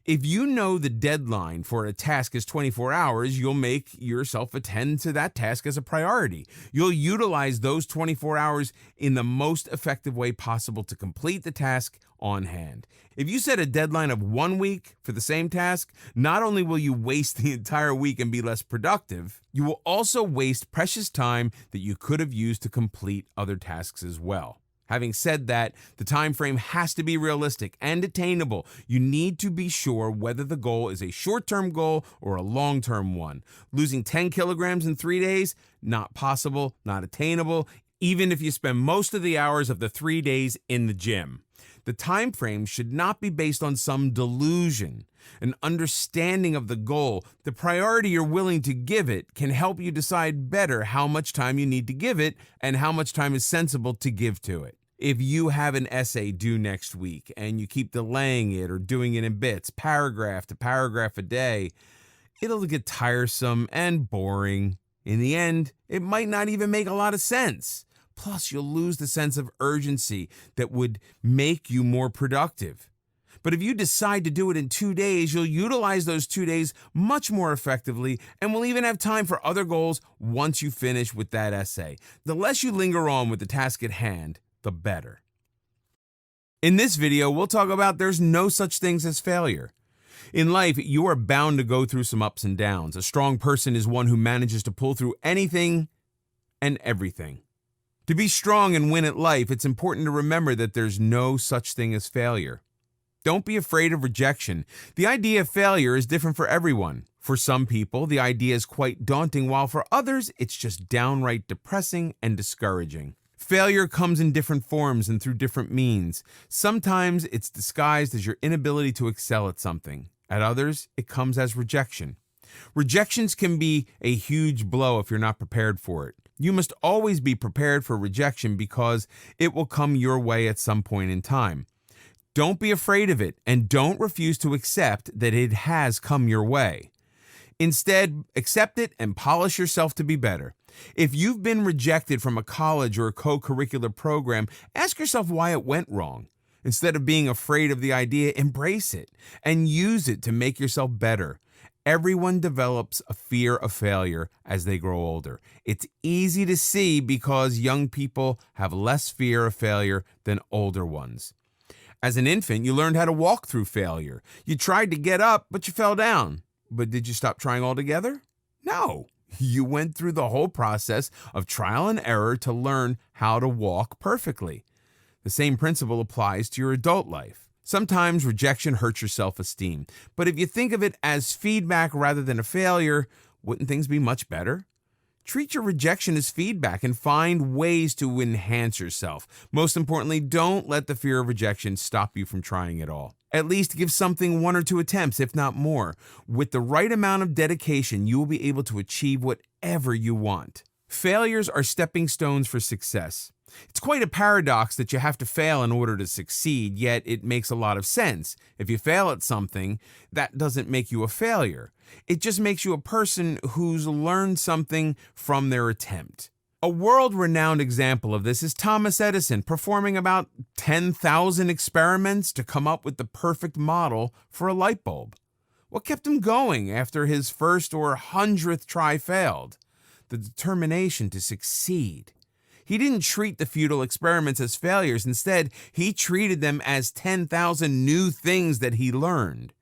If you know the deadline for a task is 24 hours, you'll make yourself attend to that task as a priority. You'll utilize those 24 hours in the most effective way possible to complete the task on hand. If you set a deadline of 1 week for the same task, not only will you waste the entire week and be less productive, you will also waste precious time that you could have used to complete other tasks as well. Having said that, the time frame has to be realistic and attainable. You need to be sure whether the goal is a short-term goal or a long-term one. Losing 10 kilograms in 3 days? Not possible, not attainable, even if you spend most of the hours of the 3 days in the gym. The time frame should not be based on some delusion. An understanding of the goal, the priority you're willing to give it, can help you decide better how much time you need to give it and how much time is sensible to give to it. If you have an essay due next week and you keep delaying it or doing it in bits, paragraph to paragraph a day, it'll get tiresome and boring. In the end, it might not even make a lot of sense. Plus, you'll lose the sense of urgency that would make you more productive. But if you decide to do it in 2 days, you'll utilize those 2 days much more effectively and will even have time for other goals once you finish with that essay. The less you linger on with the task at hand, the better. In this video, we'll talk about there's no such things as failure. In life, you are bound to go through some ups and downs. A strong person is one who manages to pull through anything and everything. To be strong and win at life, it's important to remember that there's no such thing as failure. Don't be afraid of rejection. The idea of failure is different for everyone. For some people, the idea is quite daunting, while for others, it's just downright depressing and discouraging. Failure comes in different forms and through different means. Sometimes it's disguised as your inability to excel at something. At others, it comes as rejection. Rejections can be a huge blow if you're not prepared for it. You must always be prepared for rejection because it will come your way at some point in time. Don't be afraid of it, and don't refuse to accept that it has come your way. Instead, accept it and polish yourself to be better. If you've been rejected from a college or a co-curricular program, ask yourself why it went wrong. Instead of being afraid of the idea, embrace it and use it to make yourself better. Everyone develops a fear of failure as they grow older. It's easy to see because young people have less fear of failure than older ones. As an infant, you learned how to walk through failure. You tried to get up, but you fell down. But did you stop trying altogether? No. You went through the whole process of trial and error to learn how to walk perfectly. The same principle applies to your adult life. Sometimes rejection hurts your self-esteem, but if you think of it as feedback rather than a failure, wouldn't things be much better? Treat your rejection as feedback and find ways to enhance yourself. Most importantly, don't let the fear of rejection stop you from trying at all. At least give something 1 or 2 attempts, if not more. With the right amount of dedication, you will be able to achieve whatever you want. Failures are stepping stones for success. It's quite a paradox that you have to fail in order to succeed, yet it makes a lot of sense. If you fail at something, that doesn't make you a failure. It just makes you a person who's learned something from their attempt. A world-renowned example of this is Thomas Edison performing about 10,000 experiments to come up with the perfect model for a light bulb. What kept him going after his first or 100th try failed? The determination to succeed. He didn't treat the futile experiments as failures. Instead, he treated them as 10,000 new things that he learned.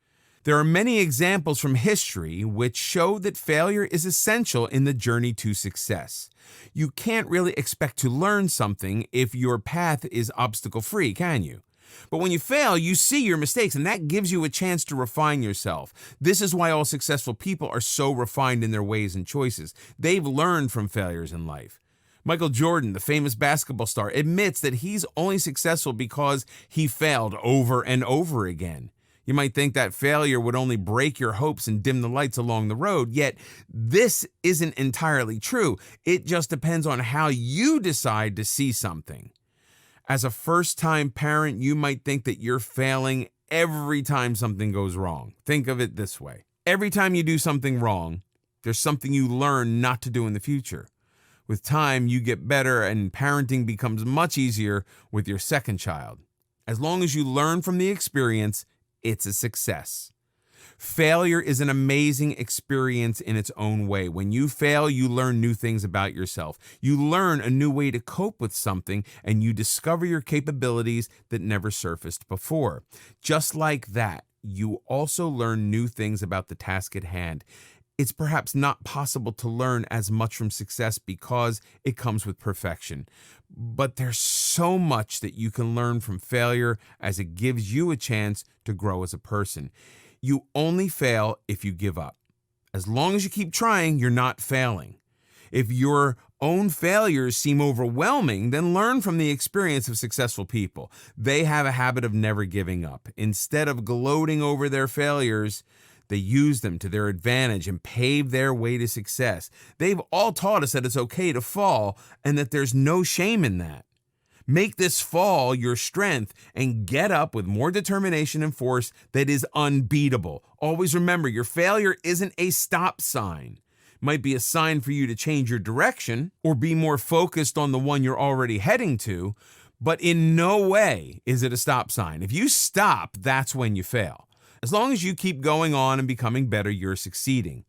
There are many examples from history which show that failure is essential in the journey to success. You can't really expect to learn something if your path is obstacle-free, can you? But when you fail, you see your mistakes, and that gives you a chance to refine yourself. This is why all successful people are so refined in their ways and choices. They've learned from failures in life. Michael Jordan, the famous basketball star, admits that he's only successful because he failed over and over again. You might think that failure would only break your hopes and dim the lights along the road, yet this isn't entirely true. It just depends on how you decide to see something. As a first-time parent, you might think that you're failing every time something goes wrong. Think of it this way. Every time you do something wrong, there's something you learn not to do in the future. With time, you get better and parenting becomes much easier with your second child. As long as you learn from the experience, it's a success. Failure is an amazing experience in its own way. When you fail, you learn new things about yourself. You learn a new way to cope with something, and you discover your capabilities that never surfaced before. Just like that, you also learn new things about the task at hand. It's perhaps not possible to learn as much from success because it comes with perfection. But there's so much that you can learn from failure as it gives you a chance to grow as a person. You only fail if you give up. As long as you keep trying, you're not failing. If your own failures seem overwhelming, then learn from the experience of successful people. They have a habit of never giving up. Instead of gloating over their failures, they use them to their advantage and pave their way to success. They've all taught us that it's okay to fall and that there's no shame in that. Make this fall your strength and get up with more determination and force that is unbeatable. Always remember, your failure isn't a stop sign. might be a sign for you to change your direction or be more focused on the one you're already heading to, but in no way is it a stop sign. If you stop, that's when you fail. As long as you keep going on and becoming better, you're succeeding.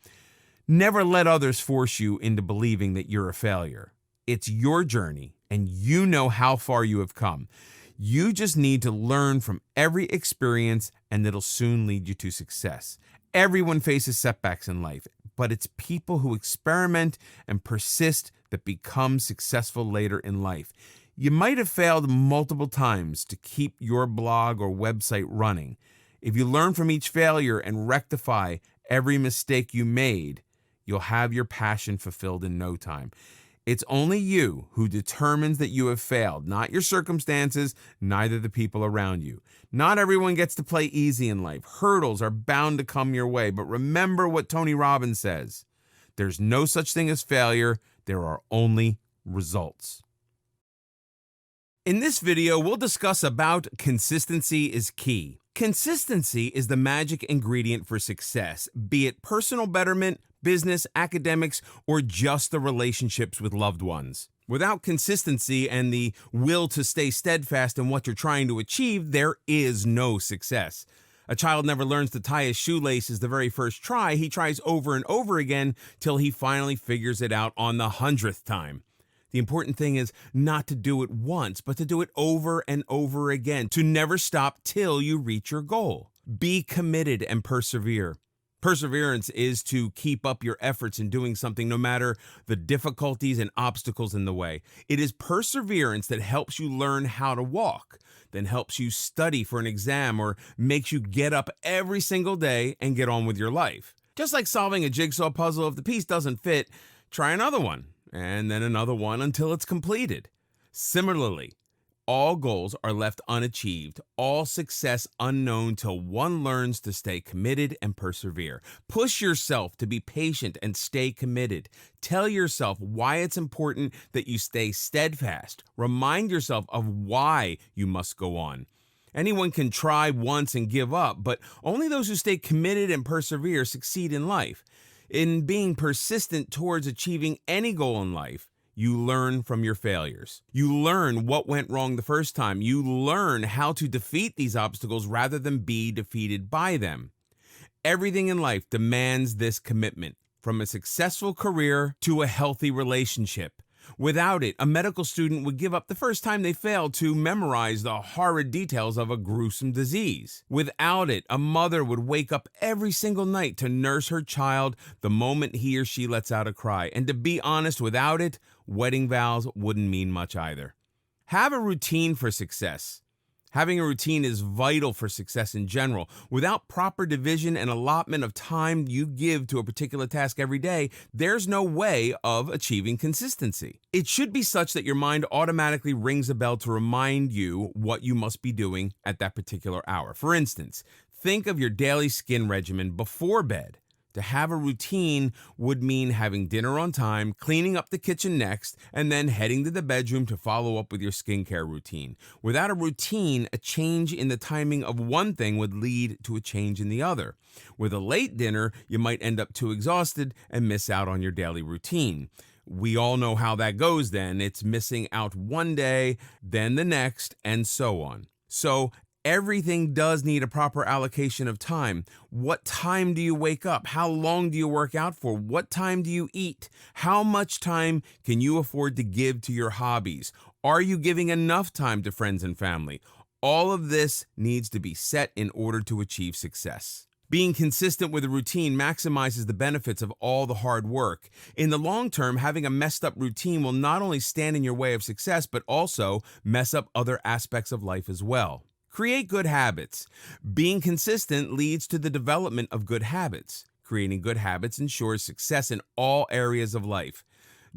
Never let others force you into believing that you're a failure. It's your journey, and you know how far you have come. You just need to learn from every experience, and it'll soon lead you to success. Everyone faces setbacks in life, but it's people who experiment and persist that become successful later in life. You might have failed multiple times to keep your blog or website running. If you learn from each failure and rectify every mistake you made, you'll have your passion fulfilled in no time. It's only you who determines that you have failed, not your circumstances, neither the people around you. Not everyone gets to play easy in life. Hurdles are bound to come your way, but remember what Tony Robbins says. There's no such thing as failure. There are only results. In this video, we'll discuss about consistency is key. Consistency is the magic ingredient for success, be it personal betterment, business, academics, or just the relationships with loved ones. Without consistency and the will to stay steadfast in what you're trying to achieve, there is no success. A child never learns to tie his shoelaces the very first try. He tries over and over again till he finally figures it out on the 100th time. The important thing is not to do it once, but to do it over and over again, to never stop till you reach your goal. Be committed and persevere. Perseverance is to keep up your efforts in doing something no matter the difficulties and obstacles in the way. It is perseverance that helps you learn how to walk, then helps you study for an exam, or makes you get up every single day and get on with your life. Just like solving a jigsaw puzzle, if the piece doesn't fit, try another one, and then another one until it's completed. Similarly, all goals are left unachieved, all success unknown till one learns to stay committed and persevere. Push yourself to be patient and stay committed. Tell yourself why it's important that you stay steadfast. Remind yourself of why you must go on. Anyone can try once and give up, but only those who stay committed and persevere succeed in life. In being persistent towards achieving any goal in life, you learn from your failures. You learn what went wrong the first time. You learn how to defeat these obstacles rather than be defeated by them. Everything in life demands this commitment, from a successful career to a healthy relationship. Without it, a medical student would give up the first time they failed to memorize the horrid details of a gruesome disease. Without it, a mother would wake up every single night to nurse her child the moment he or she lets out a cry. And to be honest, without it, wedding vows wouldn't mean much either. Have a routine for success. Having a routine is vital for success in general. Without proper division and allotment of time you give to a particular task every day, there's no way of achieving consistency. It should be such that your mind automatically rings a bell to remind you what you must be doing at that particular hour. For instance, think of your daily skin regimen before bed. To have a routine would mean having dinner on time, cleaning up the kitchen next, and then heading to the bedroom to follow up with your skincare routine. Without a routine, a change in the timing of one thing would lead to a change in the other. With a late dinner, you might end up too exhausted and miss out on your daily routine. We all know how that goes then. It's missing out one day, then the next, and so on. So, everything does need a proper allocation of time. What time do you wake up? How long do you work out for? What time do you eat? How much time can you afford to give to your hobbies? Are you giving enough time to friends and family? All of this needs to be set in order to achieve success. Being consistent with a routine maximizes the benefits of all the hard work. In the long term, having a messed up routine will not only stand in your way of success, but also mess up other aspects of life as well. Create good habits. Being consistent leads to the development of good habits. Creating good habits ensures success in all areas of life.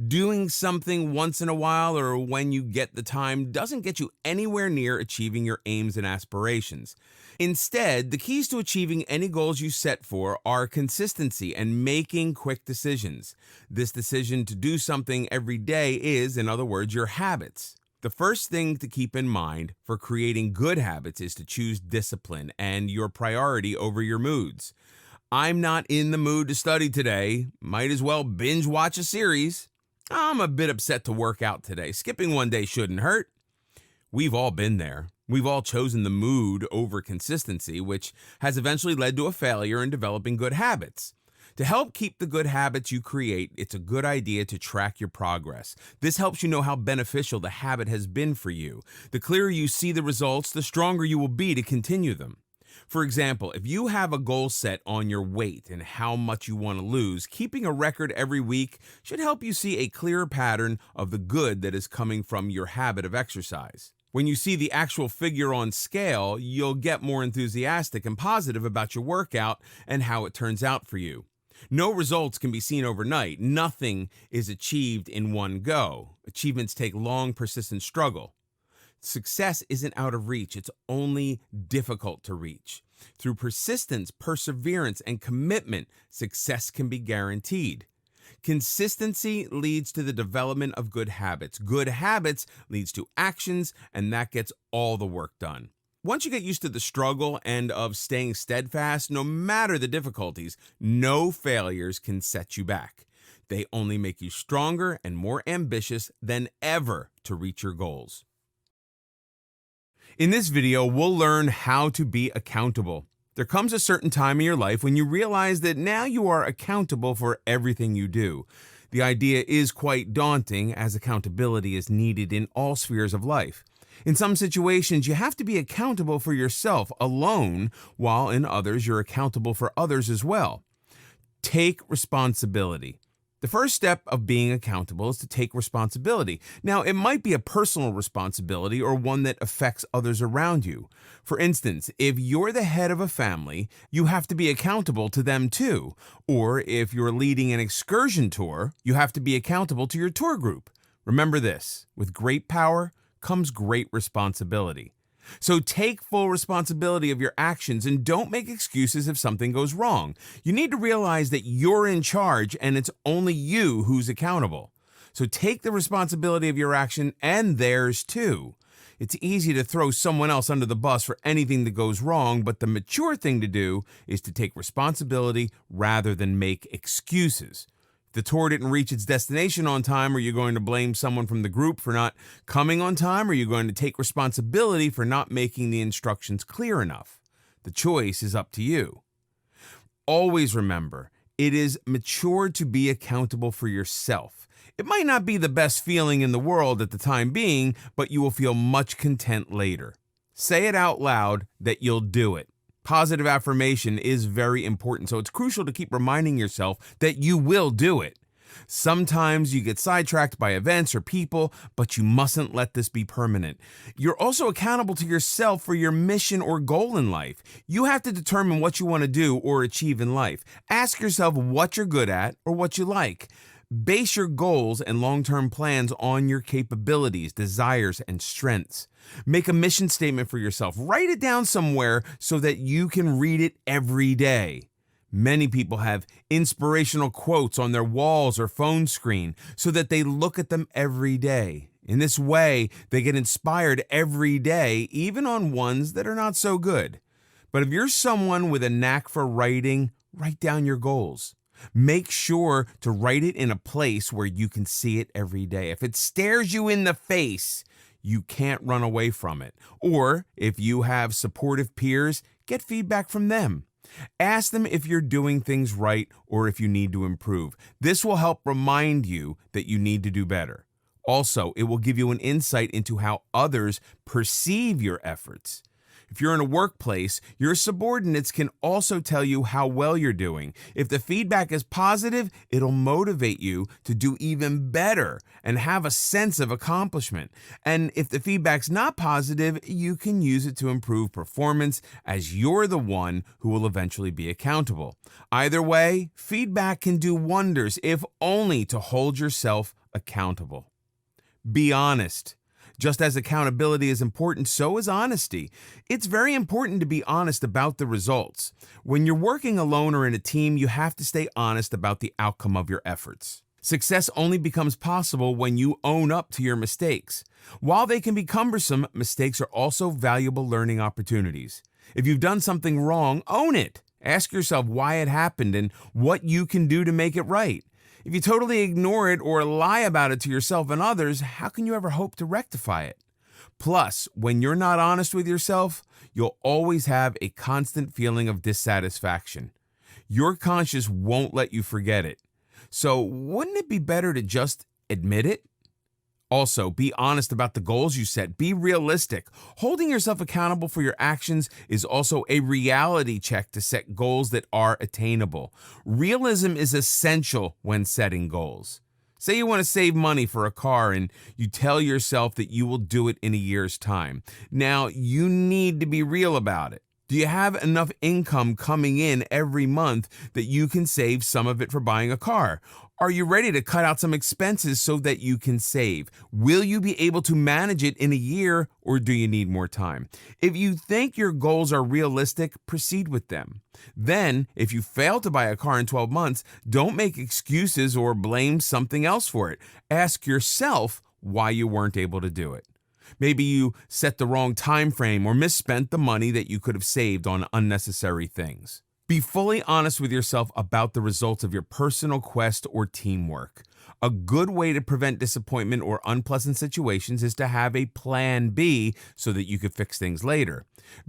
Doing something once in a while or when you get the time doesn't get you anywhere near achieving your aims and aspirations. Instead, the keys to achieving any goals you set for are consistency and making quick decisions. This decision to do something every day is, in other words, your habits. The first thing to keep in mind for creating good habits is to choose discipline and your priority over your moods. I'm not in the mood to study today. Might as well binge watch a series. I'm a bit upset to work out today. Skipping one day shouldn't hurt. We've all been there. We've all chosen the mood over consistency, which has eventually led to a failure in developing good habits. To help keep the good habits you create, it's a good idea to track your progress. This helps you know how beneficial the habit has been for you. The clearer you see the results, the stronger you will be to continue them. For example, if you have a goal set on your weight and how much you want to lose, keeping a record every week should help you see a clearer pattern of the good that is coming from your habit of exercise. When you see the actual figure on scale, you'll get more enthusiastic and positive about your workout and how it turns out for you. No results can be seen overnight. Nothing is achieved in one go. Achievements take long, persistent struggle. Success isn't out of reach. It's only difficult to reach. Through persistence, perseverance, and commitment, success can be guaranteed. Consistency leads to the development of good habits. Good habits leads to actions, and that gets all the work done. Once you get used to the struggle and of staying steadfast, no matter the difficulties, no failures can set you back. They only make you stronger and more ambitious than ever to reach your goals. In this video, we'll learn how to be accountable. There comes a certain time in your life when you realize that now you are accountable for everything you do. The idea is quite daunting, as accountability is needed in all spheres of life. In some situations, you have to be accountable for yourself alone, while in others, you're accountable for others as well. Take responsibility. The first step of being accountable is to take responsibility. Now, it might be a personal responsibility or one that affects others around you. For instance, if you're the head of a family, you have to be accountable to them too. Or if you're leading an excursion tour, you have to be accountable to your tour group. Remember this, with great power comes great responsibility. So take full responsibility of your actions and don't make excuses if something goes wrong. You need to realize that you're in charge and it's only you who's accountable. So take the responsibility of your action and theirs too. It's easy to throw someone else under the bus for anything that goes wrong, but the mature thing to do is to take responsibility rather than make excuses. The tour didn't reach its destination on time, are you going to blame someone from the group for not coming on time, or are you going to take responsibility for not making the instructions clear enough? The choice is up to you. Always remember, it is mature to be accountable for yourself. It might not be the best feeling in the world at the time being, but you will feel much content later. Say it out loud that you'll do it. Positive affirmation is very important, so it's crucial to keep reminding yourself that you will do it. Sometimes you get sidetracked by events or people, but you mustn't let this be permanent. You're also accountable to yourself for your mission or goal in life. You have to determine what you want to do or achieve in life. Ask yourself what you're good at or what you like. Base your goals and long-term plans on your capabilities, desires, and strengths. Make a mission statement for yourself. Write it down somewhere so that you can read it every day. Many people have inspirational quotes on their walls or phone screen so that they look at them every day. In this way, they get inspired every day, even on ones that are not so good. But if you're someone with a knack for writing, write down your goals. Make sure to write it in a place where you can see it every day. If it stares you in the face, you can't run away from it. Or if you have supportive peers, get feedback from them. Ask them if you're doing things right or if you need to improve. This will help remind you that you need to do better. Also, it will give you an insight into how others perceive your efforts. If you're in a workplace, your subordinates can also tell you how well you're doing. If the feedback is positive, it'll motivate you to do even better and have a sense of accomplishment. And if the feedback's not positive, you can use it to improve performance, as you're the one who will eventually be accountable. Either way, feedback can do wonders, if only to hold yourself accountable. Be honest. Just as accountability is important, so is honesty. It's very important to be honest about the results. When you're working alone or in a team, you have to stay honest about the outcome of your efforts. Success only becomes possible when you own up to your mistakes. While they can be cumbersome, mistakes are also valuable learning opportunities. If you've done something wrong, own it Ask yourself why it happened and what you can do to make it right. If you totally ignore it or lie about it to yourself and others, how can you ever hope to rectify it? Plus, when you're not honest with yourself, you'll always have a constant feeling of dissatisfaction. Your conscience won't let you forget it. So, wouldn't it be better to just admit it? Also, be honest about the goals you set. Be realistic. Holding yourself accountable for your actions is also a reality check to set goals that are attainable. Realism is essential when setting goals. Say you want to save money for a car and you tell yourself that you will do it in a year's time. Now, you need to be real about it. Do you have enough income coming in every month that you can save some of it for buying a car? Are you ready to cut out some expenses so that you can save? Will you be able to manage it in a year, or do you need more time? If you think your goals are realistic, proceed with them. Then, if you fail to buy a car in 12 months, don't make excuses or blame something else for it. Ask yourself why you weren't able to do it. Maybe you set the wrong time frame or misspent the money that you could have saved on unnecessary things. Be fully honest with yourself about the results of your personal quest or teamwork. A good way to prevent disappointment or unpleasant situations is to have a plan B so that you can fix things later.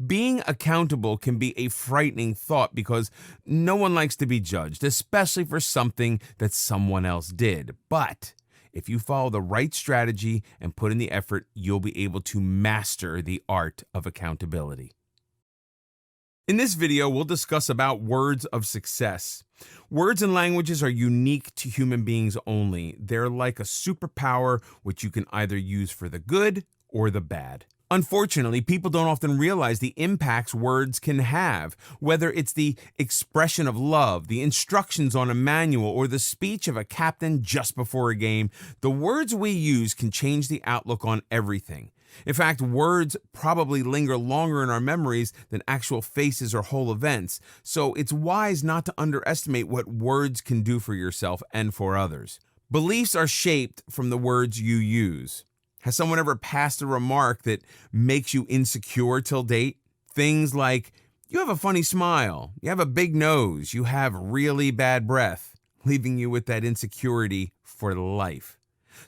Being accountable can be a frightening thought because no one likes to be judged, especially for something that someone else did. But if you follow the right strategy and put in the effort, you'll be able to master the art of accountability. In this video, we'll discuss about words of success. Words and languages are unique to human beings only. They're like a superpower which you can either use for the good or the bad. Unfortunately, people don't often realize the impacts words can have, whether it's the expression of love, the instructions on a manual, or the speech of a captain just before a game. The words we use can change the outlook on everything. In fact, words probably linger longer in our memories than actual faces or whole events, so it's wise not to underestimate what words can do for yourself and for others. Beliefs are shaped from the words you use. Has someone ever passed a remark that makes you insecure till date? Things like, you have a funny smile, you have a big nose, you have really bad breath, leaving you with that insecurity for life.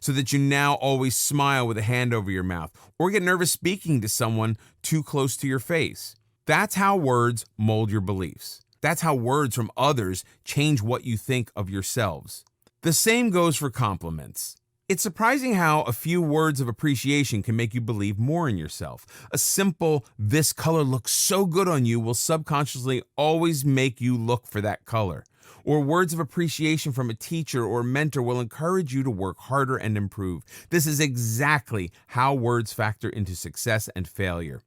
So that you now always smile with a hand over your mouth or get nervous speaking to someone too close to your face. That's how words mold your beliefs. That's how words from others change what you think of yourselves. The same goes for compliments. It's surprising how a few words of appreciation can make you believe more in yourself. A simple, "this color looks so good on you," will subconsciously always make you look for that color. Or words of appreciation from a teacher or mentor will encourage you to work harder and improve. This is exactly how words factor into success and failure.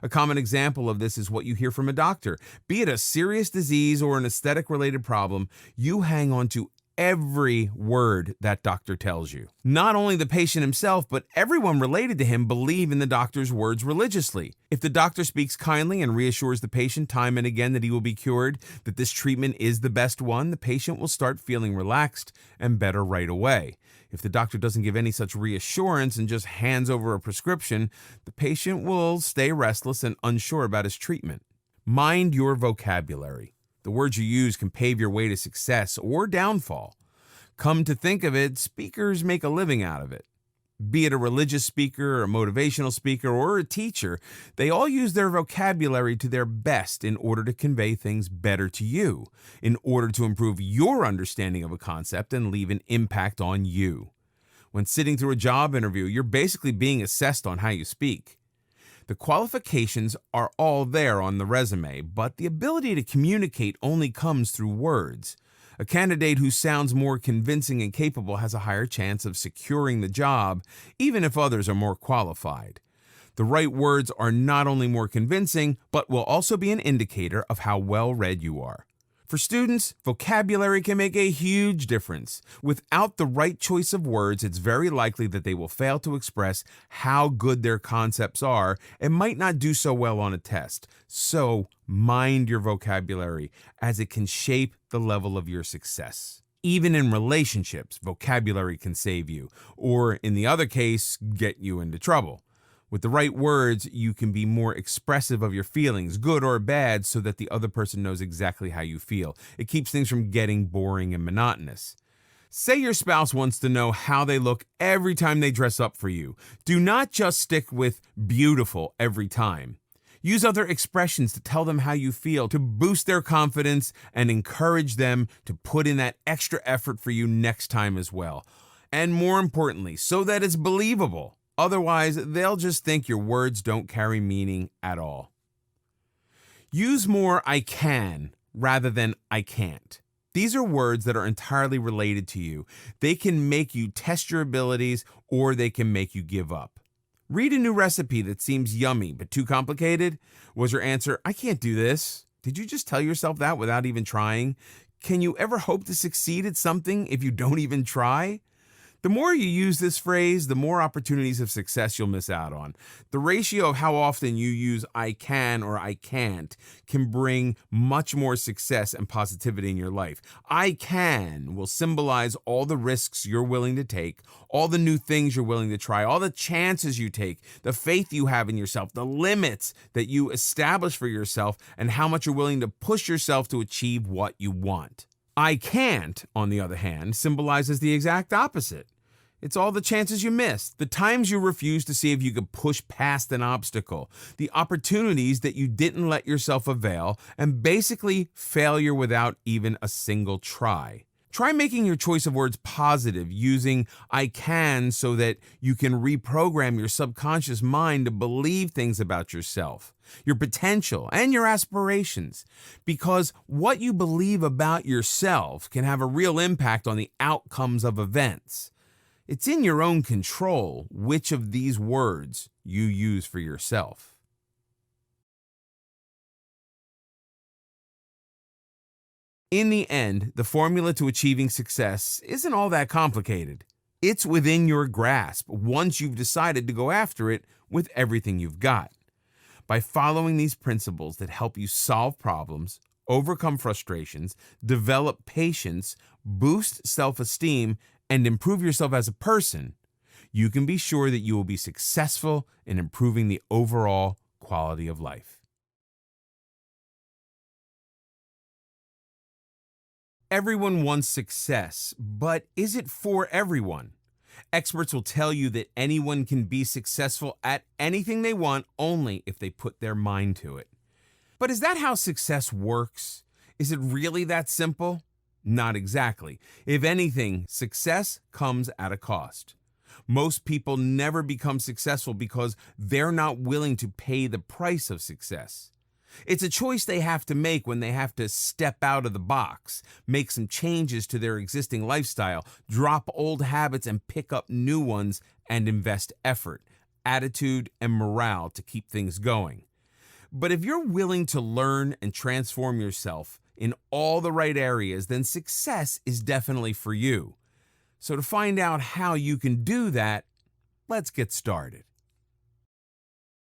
A common example of this is what you hear from a doctor. Be it a serious disease or an aesthetic-related problem, you hang on to every word that doctor tells you. Not only the patient himself, but everyone related to him believe in the doctor's words religiously. If the doctor speaks kindly and reassures the patient time and again that he will be cured, that this treatment is the best one, the patient will start feeling relaxed and better right away. If the doctor doesn't give any such reassurance and just hands over a prescription, the patient will stay restless and unsure about his treatment. Mind your vocabulary. The words you use can pave your way to success or downfall. Come to think of it, speakers make a living out of it. Be it a religious speaker, a motivational speaker, or a teacher, they all use their vocabulary to their best in order to convey things better to you, in order to improve your understanding of a concept and leave an impact on you. When sitting through a job interview, you're basically being assessed on how you speak. The qualifications are all there on the resume, but the ability to communicate only comes through words. A candidate who sounds more convincing and capable has a higher chance of securing the job, even if others are more qualified. The right words are not only more convincing, but will also be an indicator of how well read you are. For students, vocabulary can make a huge difference. Without the right choice of words, it's very likely that they will fail to express how good their concepts are and might not do so well on a test. So, mind your vocabulary, as it can shape the level of your success. Even in relationships, vocabulary can save you, or in the other case, get you into trouble. With the right words, you can be more expressive of your feelings, good or bad, so that the other person knows exactly how you feel. It keeps things from getting boring and monotonous. Say your spouse wants to know how they look every time they dress up for you. Do not just stick with beautiful every time. Use other expressions to tell them how you feel, to boost their confidence and encourage them to put in that extra effort for you next time as well. And more importantly, so that it's believable. Otherwise, they'll just think your words don't carry meaning at all. Use more "I can" rather than "I can't." These are words that are entirely related to you. They can make you test your abilities, or they can make you give up. Read a new recipe that seems yummy but too complicated. Was your answer, "I can't do this"? Did you just tell yourself that without even trying? Can you ever hope to succeed at something if you don't even try? The more you use this phrase, the more opportunities of success you'll miss out on. The ratio of how often you use "I can" or "I can't" can bring much more success and positivity in your life. "I can" will symbolize all the risks you're willing to take, all the new things you're willing to try, all the chances you take, the faith you have in yourself, the limits that you establish for yourself, and how much you're willing to push yourself to achieve what you want. "I can't," on the other hand, symbolizes the exact opposite. It's all the chances you missed, the times you refused to see if you could push past an obstacle, the opportunities that you didn't let yourself avail, and basically failure without even a single try. Try making your choice of words positive, using "I can" so that you can reprogram your subconscious mind to believe things about yourself, your potential, and your aspirations. Because what you believe about yourself can have a real impact on the outcomes of events. It's in your own control which of these words you use for yourself. In the end, the formula to achieving success isn't all that complicated. It's within your grasp once you've decided to go after it with everything you've got. By following these principles that help you solve problems, overcome frustrations, develop patience, boost self-esteem, and improve yourself as a person, you can be sure that you will be successful in improving the overall quality of life. Everyone wants success, but is it for everyone? Experts will tell you that anyone can be successful at anything they want only if they put their mind to it. But is that how success works? Is it really that simple? Not exactly. If anything, success comes at a cost. Most people never become successful because they're not willing to pay the price of success. It's a choice they have to make when they have to step out of the box, make some changes to their existing lifestyle, drop old habits and pick up new ones, and invest effort, attitude, and morale to keep things going. But if you're willing to learn and transform yourself in all the right areas, then success is definitely for you. So to find out how you can do that, let's get started.